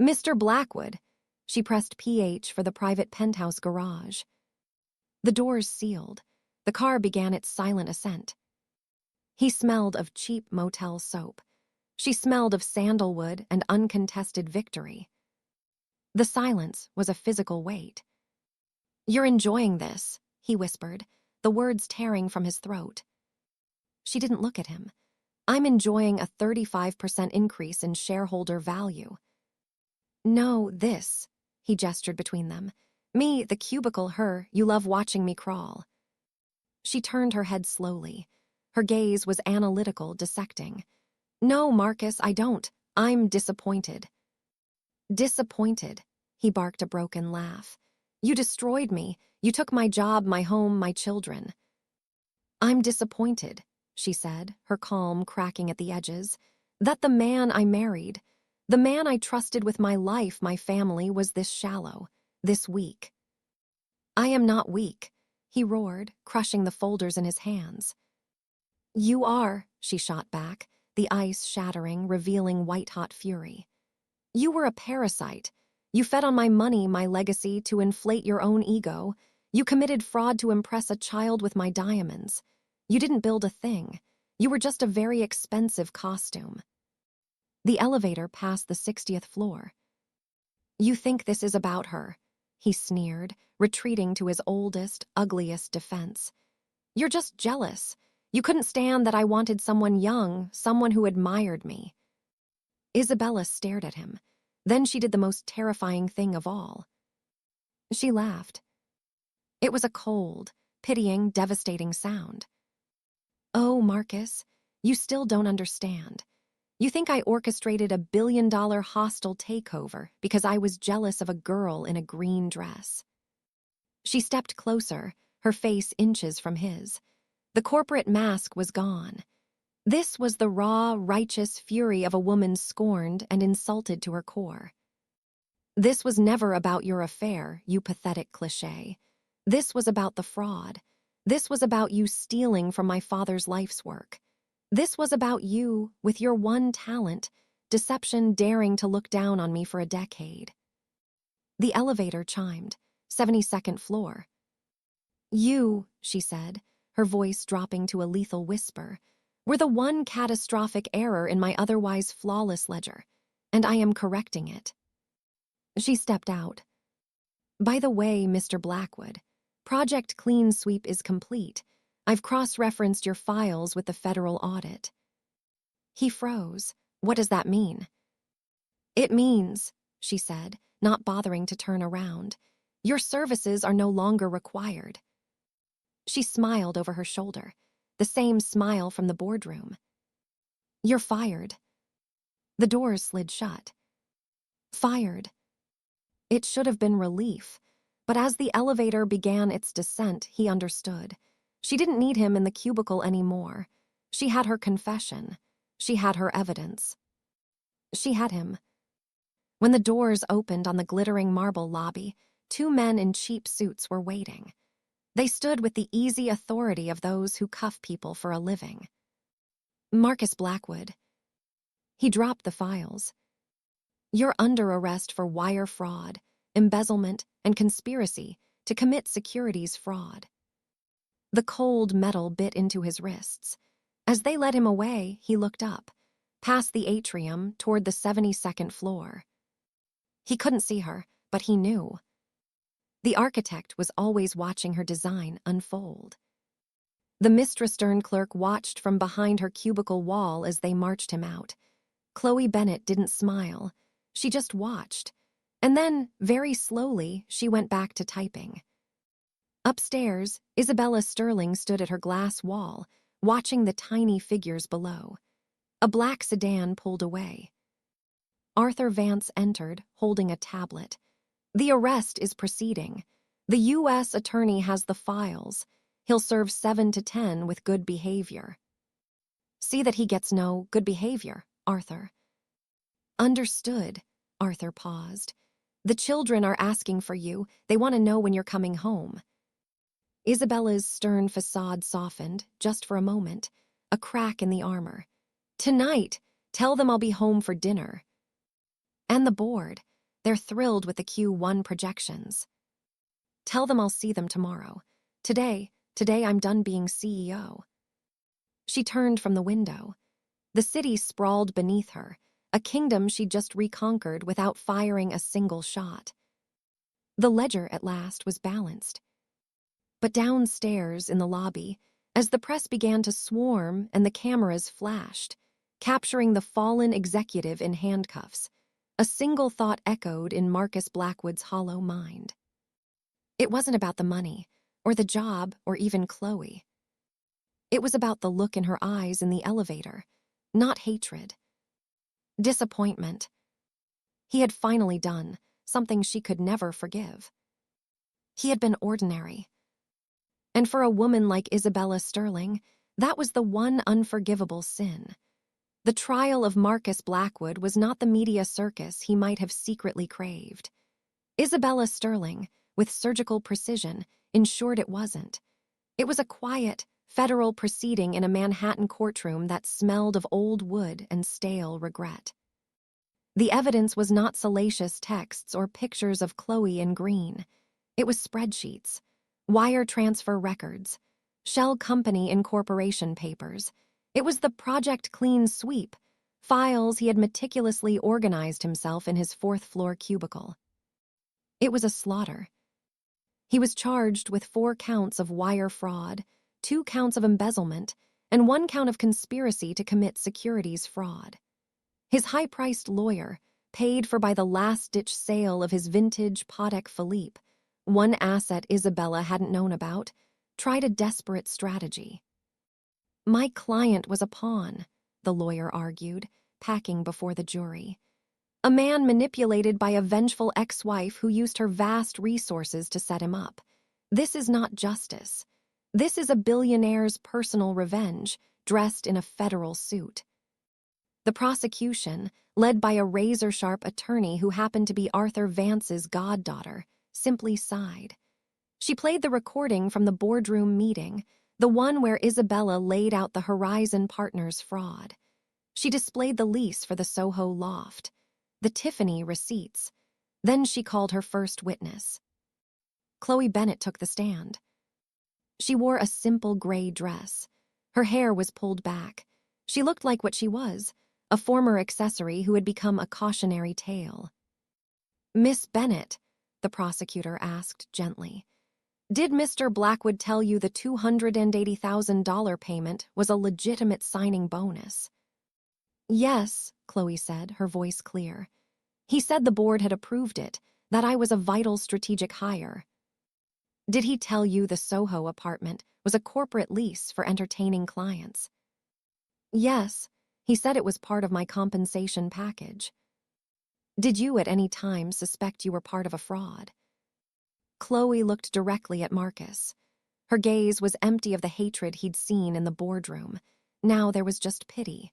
Mr. Blackwood. She pressed PH for the private penthouse garage. The doors sealed. The car began its silent ascent. He smelled of cheap motel soap. She smelled of sandalwood and uncontested victory. The silence was a physical weight. "You're enjoying this," he whispered, the words tearing from his throat. She didn't look at him. "I'm enjoying a 35% increase in shareholder value." "No, this," he gestured between them. "Me, the cubicle, her, you love watching me crawl." She turned her head slowly. Her gaze was analytical, dissecting. "No, Marcus, I don't. I'm disappointed." "Disappointed," he barked a broken laugh. "You destroyed me. You took my job, my home, my children." "I'm disappointed," she said, her calm cracking at the edges, "that the man I married, the man I trusted with my life, my family, was this shallow, this weak." "I am not weak," he roared, crushing the folders in his hands. "You are," she shot back, the ice shattering, revealing white-hot fury. "You were a parasite. You fed on my money, my legacy, to inflate your own ego. You committed fraud to impress a child with my diamonds. You didn't build a thing. You were just a very expensive costume." The elevator passed the 60th floor. "You think this is about her," he sneered, retreating to his oldest, ugliest defense. "You're just jealous. You couldn't stand that I wanted someone young, someone who admired me." Isabella stared at him. Then she did the most terrifying thing of all. She laughed. It was a cold, pitying, devastating sound. "Oh, Marcus, you still don't understand. You think I orchestrated a billion-dollar hostile takeover because I was jealous of a girl in a green dress." She stepped closer, her face inches from his. The corporate mask was gone. This was the raw, righteous fury of a woman scorned and insulted to her core. "This was never about your affair, you pathetic cliché. This was about the fraud. This was about you stealing from my father's life's work. This was about you, with your one talent, deception, daring to look down on me for a decade." The elevator chimed. 72nd floor. "You," she said, her voice dropping to a lethal whisper, "were the one catastrophic error in my otherwise flawless ledger, and I am correcting it." She stepped out. "By the way, Mr. Blackwood, Project Clean Sweep is complete. I've cross-referenced your files with the federal audit." He froze. "What does that mean?" "It means," she said, not bothering to turn around, "your services are no longer required." She smiled over her shoulder, the same smile from the boardroom. "You're fired." The doors slid shut. Fired. It should have been relief, but as the elevator began its descent, he understood. She didn't need him in the cubicle anymore. She had her confession. She had her evidence. She had him. When the doors opened on the glittering marble lobby, two men in cheap suits were waiting. They stood with the easy authority of those who cuff people for a living. "Marcus Blackwood." He dropped the files. "You're under arrest for wire fraud, embezzlement, and conspiracy to commit securities fraud." The cold metal bit into his wrists. As they led him away, he looked up, past the atrium toward the 72nd floor. He couldn't see her, but he knew. The architect was always watching her design unfold. The Mr. Stern clerk watched from behind her cubicle wall as they marched him out. Chloe Bennett didn't smile. She just watched. And then, very slowly, she went back to typing. Upstairs, Isabella Sterling stood at her glass wall, watching the tiny figures below. A black sedan pulled away. Arthur Vance entered, holding a tablet. "The arrest is proceeding. The U.S. attorney has the files. He'll serve 7 to 10 with good behavior." "See that he gets no good behavior, Arthur." "Understood." Arthur paused. "The children are asking for you. They want to know when you're coming home." Isabella's stern facade softened, just for a moment, a crack in the armor. "Tonight, tell them I'll be home for dinner." "And the board. They're thrilled with the Q1 projections. Tell them I'll see them tomorrow. Today I'm done being CEO. She turned from the window. The city sprawled beneath her, a kingdom she'd just reconquered without firing a single shot. The ledger, at last, was balanced. But downstairs in the lobby, as the press began to swarm and the cameras flashed, capturing the fallen executive in handcuffs, a single thought echoed in Marcus Blackwood's hollow mind. It wasn't about the money, or the job, or even Chloe. It was about the look in her eyes in the elevator, not hatred. Disappointment. He had finally done something she could never forgive. He had been ordinary. And for a woman like Isabella Sterling, that was the one unforgivable sin. The trial of Marcus Blackwood was not the media circus he might have secretly craved. Isabella Sterling, with surgical precision, ensured it wasn't. It was a quiet, federal proceeding in a Manhattan courtroom that smelled of old wood and stale regret. The evidence was not salacious texts or pictures of Chloe in green. It was spreadsheets, wire transfer records, shell company incorporation papers. It was the Project Clean Sweep, files he had meticulously organized himself in his fourth-floor cubicle. It was a slaughter. He was charged with 4 counts of wire fraud, 2 counts of embezzlement, and 1 count of conspiracy to commit securities fraud. His high-priced lawyer, paid for by the last-ditch sale of his vintage Patek Philippe, one asset Isabella hadn't known about, tried a desperate strategy. My client was a pawn, the lawyer argued, packing before the jury. A man manipulated by a vengeful ex-wife who used her vast resources to set him up. This is not justice. This is a billionaire's personal revenge, dressed in a federal suit. The prosecution, led by a razor-sharp attorney who happened to be Arthur Vance's goddaughter, simply sighed. She played the recording from the boardroom meeting, the one where Isabella laid out the Horizon Partners fraud. She displayed the lease for the Soho loft, the Tiffany receipts. Then she called her first witness. Chloe Bennett took the stand. She wore a simple gray dress. Her hair was pulled back. She looked like what she was, a former accessory who had become a cautionary tale. Miss Bennett, the prosecutor asked gently, did Mr. Blackwood tell you the $280,000 payment was a legitimate signing bonus? Yes, Chloe said, her voice clear. He said the board had approved it, that I was a vital strategic hire. Did he tell you the Soho apartment was a corporate lease for entertaining clients? Yes, he said it was part of my compensation package. Did you at any time suspect you were part of a fraud? Chloe looked directly at Marcus. Her gaze was empty of the hatred he'd seen in the boardroom. Now there was just pity.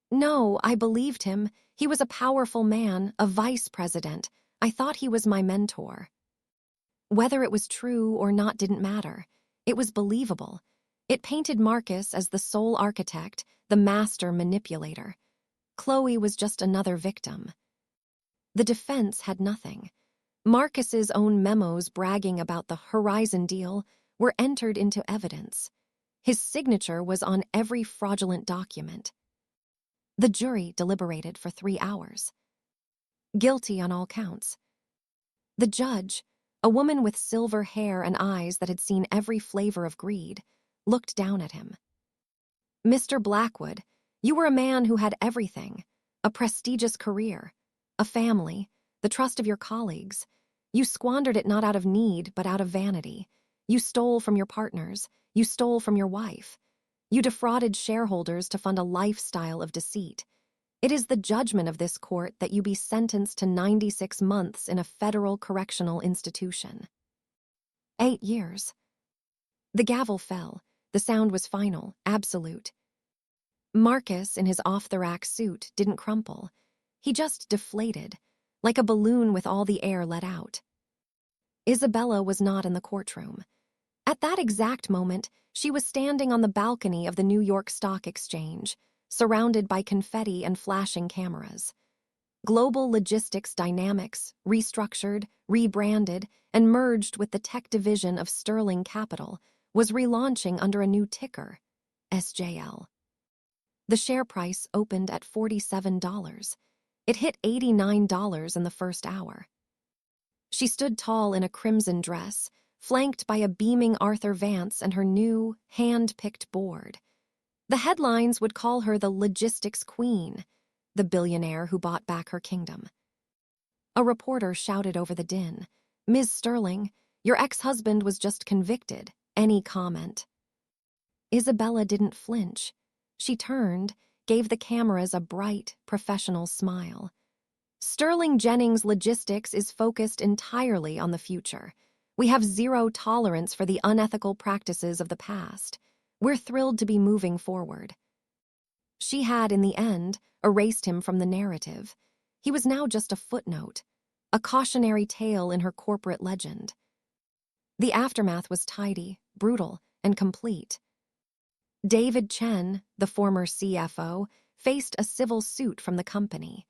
No, I believed him. He was a powerful man, a vice president. I thought he was my mentor. Whether it was true or not didn't matter. It was believable. It painted Marcus as the sole architect, the master manipulator. Chloe was just another victim. The defense had nothing. Marcus's own memos bragging about the Horizon deal were entered into evidence. His signature was on every fraudulent document. The jury deliberated for 3 hours. Guilty on all counts. The judge, a woman with silver hair and eyes that had seen every flavor of greed, looked down at him. Mr. Blackwood, you were a man who had everything, a prestigious career, a family, the trust of your colleagues. You squandered it not out of need, but out of vanity. You stole from your partners. You stole from your wife. You defrauded shareholders to fund a lifestyle of deceit. It is the judgment of this court that you be sentenced to 96 months in a federal correctional institution. 8 years. The gavel fell. The sound was final, absolute. Marcus, in his off-the-rack suit, didn't crumple. He just deflated, like a balloon with all the air let out. Isabella was not in the courtroom. At that exact moment, she was standing on the balcony of the New York Stock Exchange, surrounded by confetti and flashing cameras. Global Logistics Dynamics, restructured, rebranded, and merged with the tech division of Sterling Capital, was relaunching under a new ticker, SJL. The share price opened at $47. It hit $89 in the first hour. She stood tall in a crimson dress, flanked by a beaming Arthur Vance and her new, hand-picked board. The headlines would call her the logistics queen, the billionaire who bought back her kingdom. A reporter shouted over the din, "Ms. Sterling, your ex-husband was just convicted. Any comment?" Isabella didn't flinch. She turned, gave the cameras a bright, professional smile. "Sterling Jennings Logistics is focused entirely on the future. We have zero tolerance for the unethical practices of the past. We're thrilled to be moving forward." She had, in the end, erased him from the narrative. He was now just a footnote, a cautionary tale in her corporate legend. The aftermath was tidy, brutal, and complete. David Chen, the former CFO, faced a civil suit from the company.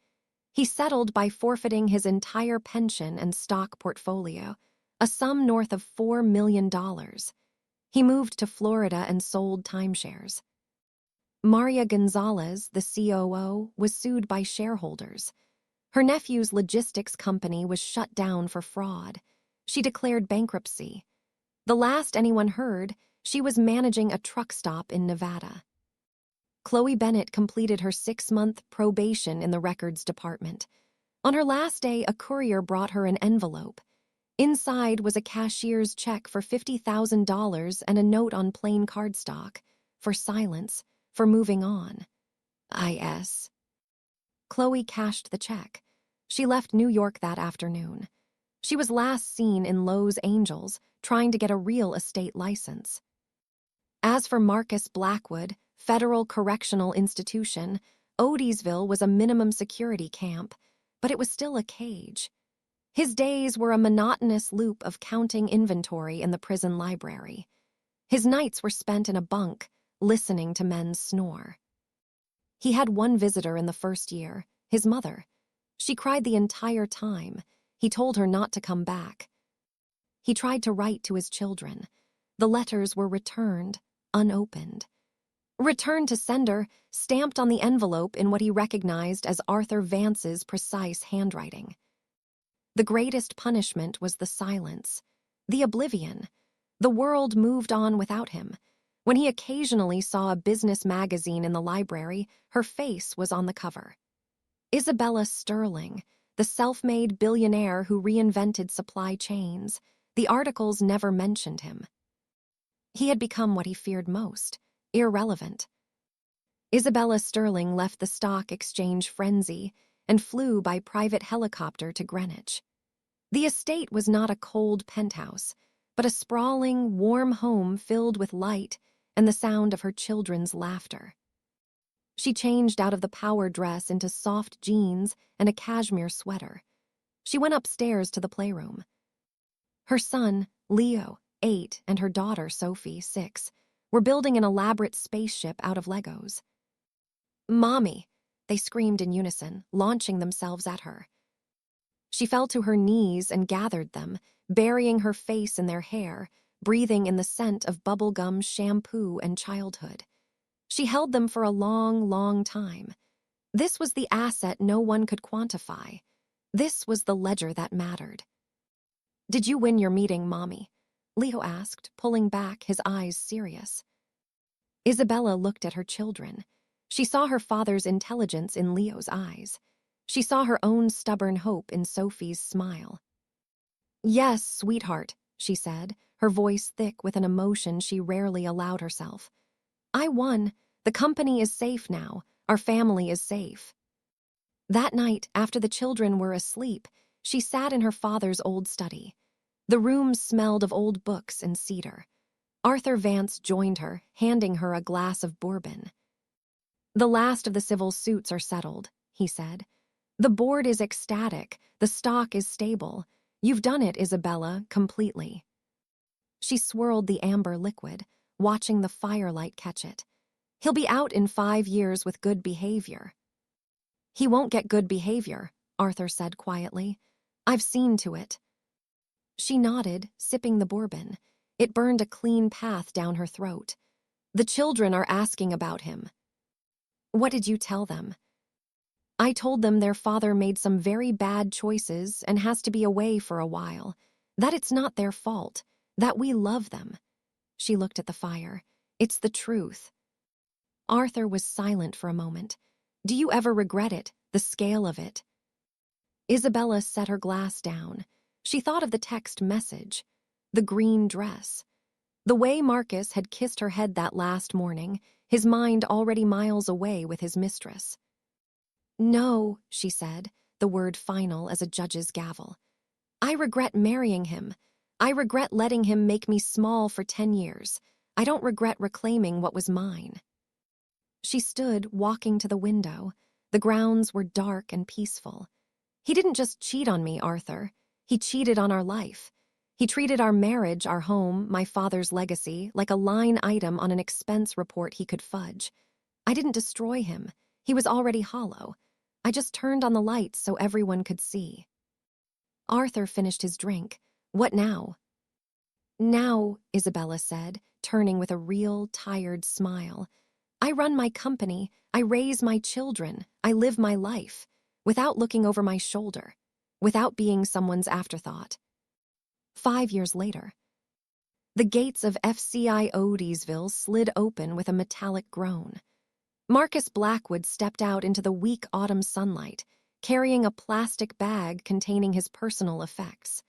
He settled by forfeiting his entire pension and stock portfolio, a sum north of $4 million. He moved to Florida and sold timeshares. Maria Gonzalez, the COO, was sued by shareholders. Her nephew's logistics company was shut down for fraud. She declared bankruptcy. The last anyone heard, she was managing a truck stop in Nevada. Chloe Bennett completed her 6-month probation in the records department. On her last day, a courier brought her an envelope. Inside was a cashier's check for $50,000 and a note on plain cardstock, for silence, for moving on. I.S. Chloe cashed the check. She left New York that afternoon. She was last seen in Los Angeles, trying to get a real estate license. As for Marcus Blackwood, Federal Correctional Institution, Odysville was a minimum security camp, but it was still a cage. His days were a monotonous loop of counting inventory in the prison library. His nights were spent in a bunk, listening to men snore. He had one visitor in the first year, his mother. She cried the entire time. He told her not to come back. He tried to write to his children. The letters were returned, unopened. Returned to sender, stamped on the envelope in what he recognized as Arthur Vance's precise handwriting. The greatest punishment was the silence, the oblivion. The world moved on without him. When he occasionally saw a business magazine in the library, her face was on the cover. Isabella Sterling, the self-made billionaire who reinvented supply chains. The articles never mentioned him. He had become what he feared most, irrelevant. Isabella Sterling left the stock exchange frenzy and flew by private helicopter to Greenwich. The estate was not a cold penthouse, but a sprawling, warm home filled with light and the sound of her children's laughter. She changed out of the power dress into soft jeans and a cashmere sweater. She went upstairs to the playroom. Her son, Leo, 8, and her daughter, Sophie, 6, were building an elaborate spaceship out of Legos. "Mommy," they screamed in unison, launching themselves at her. She fell to her knees and gathered them, burying her face in their hair, breathing in the scent of bubblegum, shampoo, and childhood. She held them for a long, long time. This was the asset no one could quantify. This was the ledger that mattered. "Did you win your meeting, Mommy?" Leo asked, pulling back, his eyes serious. Isabella looked at her children. She saw her father's intelligence in Leo's eyes. She saw her own stubborn hope in Sophie's smile. "Yes, sweetheart," she said, her voice thick with an emotion she rarely allowed herself. "I won. The company is safe now. Our family is safe." That night, after the children were asleep, she sat in her father's old study. The room smelled of old books and cedar. Arthur Vance joined her, handing her a glass of bourbon. "The last of the civil suits are settled," he said. "The board is ecstatic. The stock is stable. You've done it, Isabella, completely." She swirled the amber liquid, watching the firelight catch it. "He'll be out in 5 years with good behavior." "He won't get good behavior," Arthur said quietly. "I've seen to it." She nodded, sipping the bourbon. It burned a clean path down her throat. "The children are asking about him." "What did you tell them?" "I told them their father made some very bad choices and has to be away for a while. That it's not their fault. That we love them." She looked at the fire. "It's the truth." Arthur was silent for a moment. "Do you ever regret it, the scale of it?" Isabella set her glass down. She thought of the text message, the green dress. The way Marcus had kissed her head that last morning, his mind already miles away with his mistress. "No," she said, the word final as a judge's gavel. "I regret marrying him. I regret letting him make me small for 10 years. I don't regret reclaiming what was mine." She stood, walking to the window. The grounds were dark and peaceful. "He didn't just cheat on me, Arthur. He cheated on our life. He treated our marriage, our home, my father's legacy, like a line item on an expense report he could fudge. I didn't destroy him. He was already hollow. I just turned on the lights so everyone could see." Arthur finished his drink. "What now?" "Now," Isabella said, turning with a real, tired smile, "I run my company, I raise my children, I live my life, without looking over my shoulder, without being someone's afterthought." 5 years later, the gates of FCI Odysville slid open with a metallic groan. Marcus Blackwood stepped out into the weak autumn sunlight, carrying a plastic bag containing his personal effects.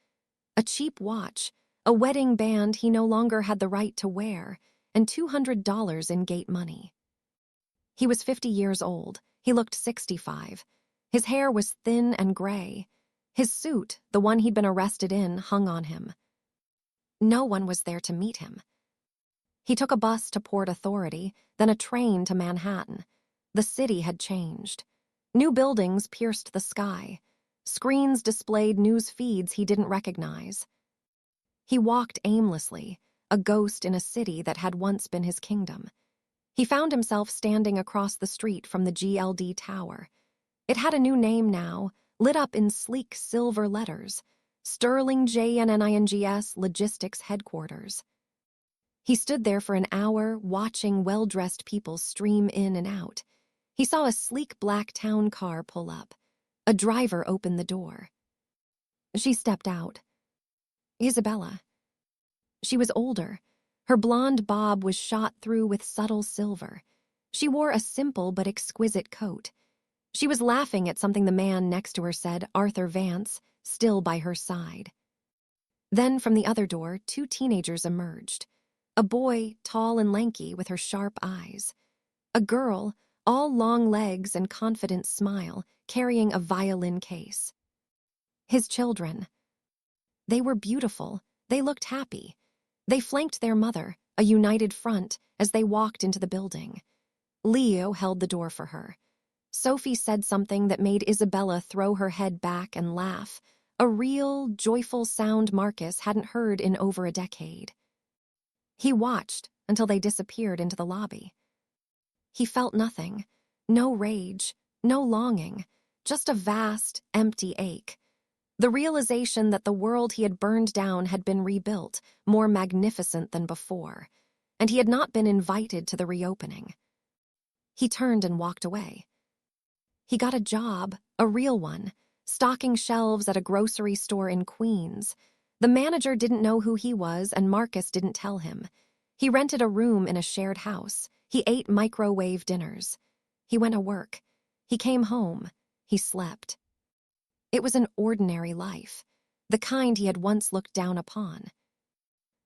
A cheap watch, a wedding band he no longer had the right to wear, and $200 in gate money. He was 50 years old. He looked 65. His hair was thin and gray. His suit, the one he'd been arrested in, hung on him. No one was there to meet him. He took a bus to Port Authority, then a train to Manhattan. The city had changed. New buildings pierced the sky. Screens displayed news feeds he didn't recognize. He walked aimlessly, a ghost in a city that had once been his kingdom. He found himself standing across the street from the GLD Tower. It had a new name now, lit up in sleek silver letters: Sterling JNNINGS Logistics Headquarters. He stood there for an hour, watching well-dressed people stream in and out. He saw a sleek black town car pull up. A driver opened the door. She stepped out. Isabella. She was older. Her blonde bob was shot through with subtle silver. She wore a simple but exquisite coat. She was laughing at something the man next to her said, Arthur Vance, still by her side. Then from the other door, 2 teenagers emerged. A boy, tall and lanky, with her sharp eyes. A girl, all long legs and confident smile, carrying a violin case. His children. They were beautiful. They looked happy. They flanked their mother, a united front, as they walked into the building. Leo held the door for her. Sophie said something that made Isabella throw her head back and laugh, a real, joyful sound Marcus hadn't heard in over a decade. He watched until they disappeared into the lobby. He felt nothing, no rage, no longing, just a vast, empty ache. The realization that the world he had burned down had been rebuilt, more magnificent than before, and he had not been invited to the reopening. He turned and walked away. He got a job, a real one, stocking shelves at a grocery store in Queens. The manager didn't know who he was, and Marcus didn't tell him. He rented a room in a shared house. He ate microwave dinners. He went to work. He came home. He slept. It was an ordinary life, the kind he had once looked down upon.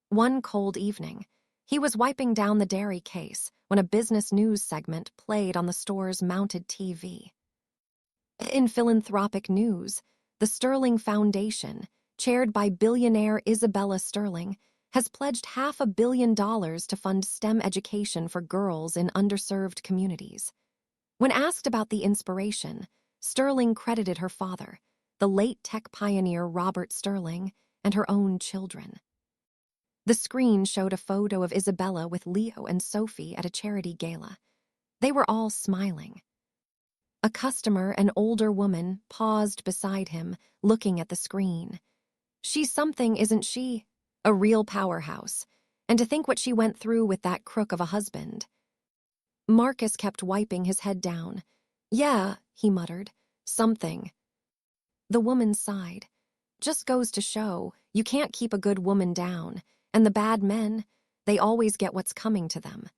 One cold evening, he was wiping down the dairy case when a business news segment played on the store's mounted TV. In philanthropic news, the Sterling Foundation, chaired by billionaire Isabella Sterling, has pledged $500 million to fund STEM education for girls in underserved communities. When asked about the inspiration, Sterling credited her father, the late tech pioneer Robert Sterling, and her own children. The screen showed a photo of Isabella with Leo and Sophie at a charity gala. They were all smiling. A customer, an older woman, paused beside him, looking at the screen. She's something, isn't she? A real powerhouse. And to think what she went through with that crook of a husband. Marcus kept wiping his head down. Yeah, he muttered. Something. The woman sighed. Just goes to show, you can't keep a good woman down. And the bad men, they always get what's coming to them.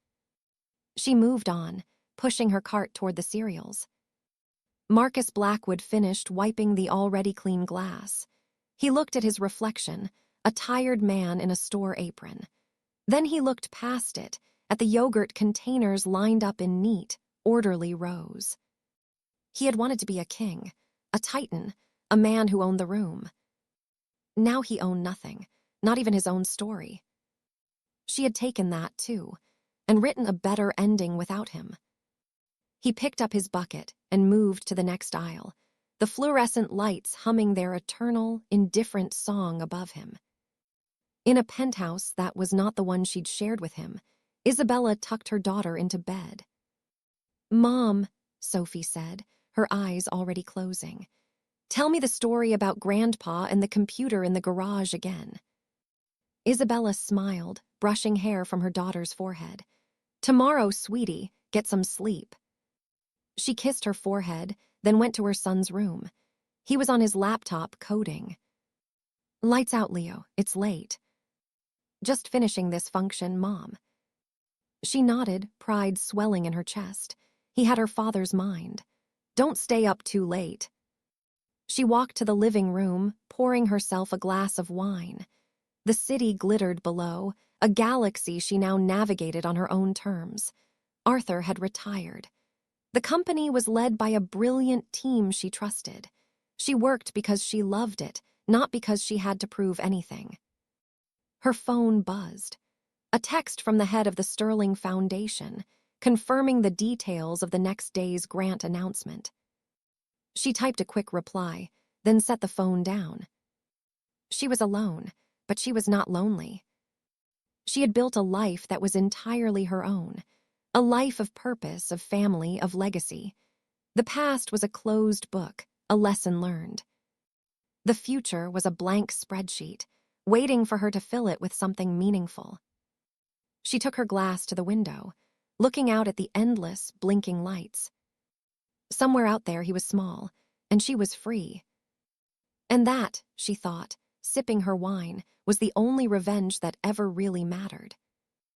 She moved on, pushing her cart toward the cereals. Marcus Blackwood finished wiping the already clean glass. He looked at his reflection, a tired man in a store apron. Then he looked past it, at the yogurt containers lined up in neat, orderly rows. He had wanted to be a king, a titan, a man who owned the room. Now he owned nothing, not even his own story. She had taken that, too, and written a better ending without him. He picked up his bucket and moved to the next aisle, the fluorescent lights humming their eternal, indifferent song above him. In a penthouse that was not the one she'd shared with him, Isabella tucked her daughter into bed. "Mom," Sophie said, her eyes already closing, "tell me the story about Grandpa and the computer in the garage again." Isabella smiled, brushing hair from her daughter's forehead. "Tomorrow, sweetie, get some sleep." She kissed her forehead, then went to her son's room. He was on his laptop coding. "Lights out, Leo. It's late." "Just finishing this function, Mom." She nodded, pride swelling in her chest. He had her father's mind. "Don't stay up too late." She walked to the living room, pouring herself a glass of wine. The city glittered below, a galaxy she now navigated on her own terms. Arthur had retired. The company was led by a brilliant team she trusted. She worked because she loved it, not because she had to prove anything. Her phone buzzed. A text from the head of the Sterling Foundation, confirming the details of the next day's grant announcement. She typed a quick reply, then set the phone down. She was alone, but she was not lonely. She had built a life that was entirely her own, a life of purpose, of family, of legacy. The past was a closed book, a lesson learned. The future was a blank spreadsheet, waiting for her to fill it with something meaningful. She took her glass to the window, looking out at the endless, blinking lights. Somewhere out there he was small, and she was free. And that, she thought, sipping her wine, was the only revenge that ever really mattered.